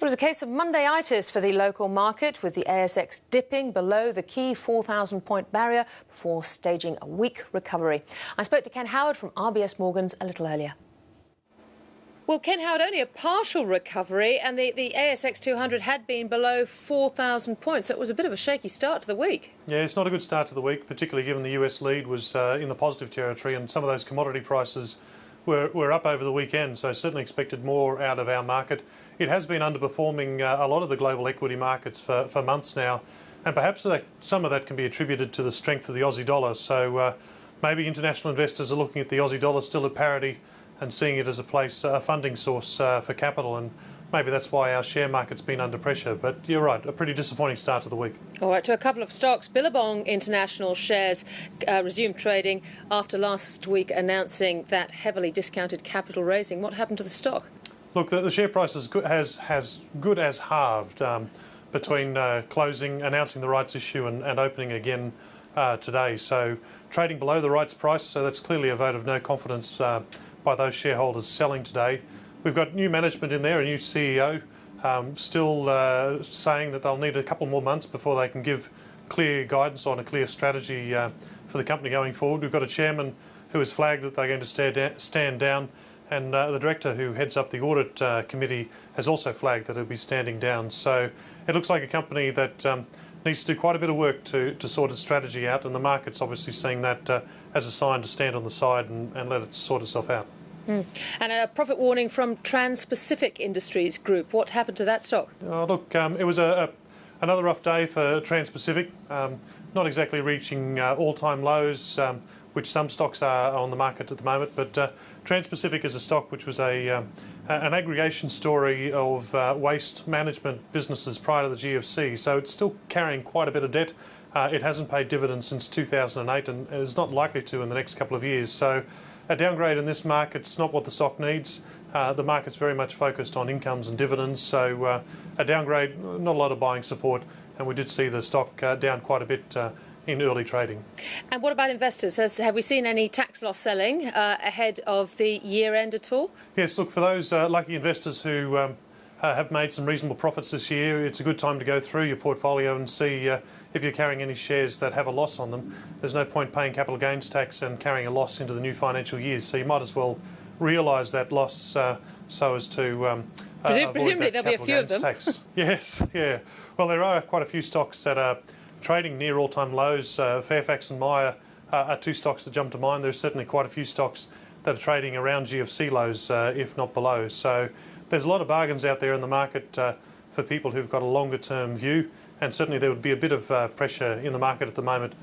It was a case of Monday-itis for the local market, with the ASX dipping below the key 4,000-point barrier before staging a weak recovery. I spoke to Ken Howard from RBS Morgans a little earlier. Well, Ken Howard, only a partial recovery, and the ASX 200 had been below 4,000 points, so it was a bit of a shaky start to the week. Yeah, it's not a good start to the week, particularly given the US lead was in the positive territory, and some of those commodity prices were up over the weekend, so certainly expected more out of our market. It has been underperforming a lot of the global equity markets for months now, and perhaps some of that can be attributed to the strength of the Aussie dollar. So maybe international investors are looking at the Aussie dollar still at parity and seeing it as a funding source for capital, and maybe that's why our share market's been under pressure. But you're right, a pretty disappointing start to the week. All right, to a couple of stocks. Billabong International shares resumed trading after last week announcing that heavily discounted capital raising. What happened to the stock? Look, the share price has good as halved between closing, announcing the rights issue and opening again today. So trading below the rights price, so that's clearly a vote of no confidence by those shareholders selling today. We've got new management in there, a new CEO, still saying that they'll need a couple more months before they can give clear guidance on a clear strategy for the company going forward. We've got a chairman who has flagged that they're going to stand down, and the director who heads up the audit committee has also flagged that he'll be standing down. So it looks like a company that needs to do quite a bit of work to sort its strategy out, and the market's obviously seeing that as a sign to stand on the side and let it sort itself out. And a profit warning from Trans-Pacific Industries Group. What happened to that stock? Look, it was another rough day for Trans-Pacific, not exactly reaching all-time lows, which some stocks are on the market at the moment, but Trans-Pacific is a stock which was an aggregation story of waste management businesses prior to the GFC, so it's still carrying quite a bit of debt. It hasn't paid dividends since 2008 and is not likely to in the next couple of years. So a downgrade in this market's not what the stock needs. The market's very much focused on incomes and dividends, so a downgrade, not a lot of buying support, and we did see the stock down quite a bit in early trading. And what about investors? Have we seen any tax loss selling ahead of the year end at all? Yes, look, for those lucky investors who have made some reasonable profits this year, it's a good time to go through your portfolio and see if you're carrying any shares that have a loss on them. There's no point paying capital gains tax and carrying a loss into the new financial year, so you might as well realise that loss so as to presumably there'll be a few of them. Tax. Yes, yeah. Well, there are quite a few stocks that are trading near all-time lows. Fairfax and Myer are two stocks that jump to mind. There's certainly quite a few stocks that are trading around GFC lows, if not below. So there's a lot of bargains out there in the market for people who've got a longer-term view, and certainly there would be a bit of pressure in the market at the moment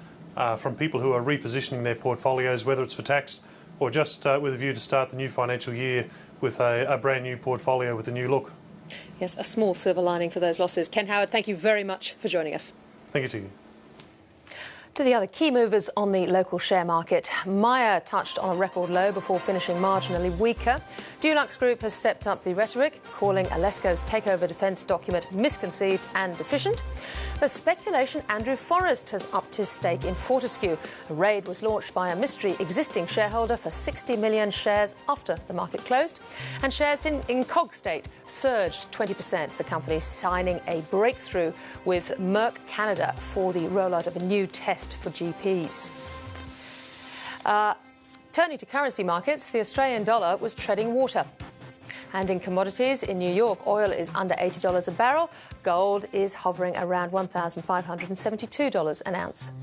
from people who are repositioning their portfolios, whether it's for tax or just with a view to start the new financial year with a brand new portfolio with a new look. Yes, a small silver lining for those losses. Ken Howard, thank you very much for joining us. Thank you, Tiggy. To the other key movers on the local share market. Myer touched on a record low before finishing marginally weaker. Dulux Group has stepped up the rhetoric, calling Alesco's takeover defence document misconceived and deficient. The speculation Andrew Forrest has upped his stake in Fortescue. A raid was launched by a mystery existing shareholder for 60 million shares after the market closed. And shares in Cogstate surged 20%, the company signing a breakthrough with Merck Canada for the rollout of a new test for GPs. Turning to currency markets, the Australian dollar was treading water. And in commodities, in New York, oil is under $80 a barrel. Gold is hovering around $1,572 an ounce.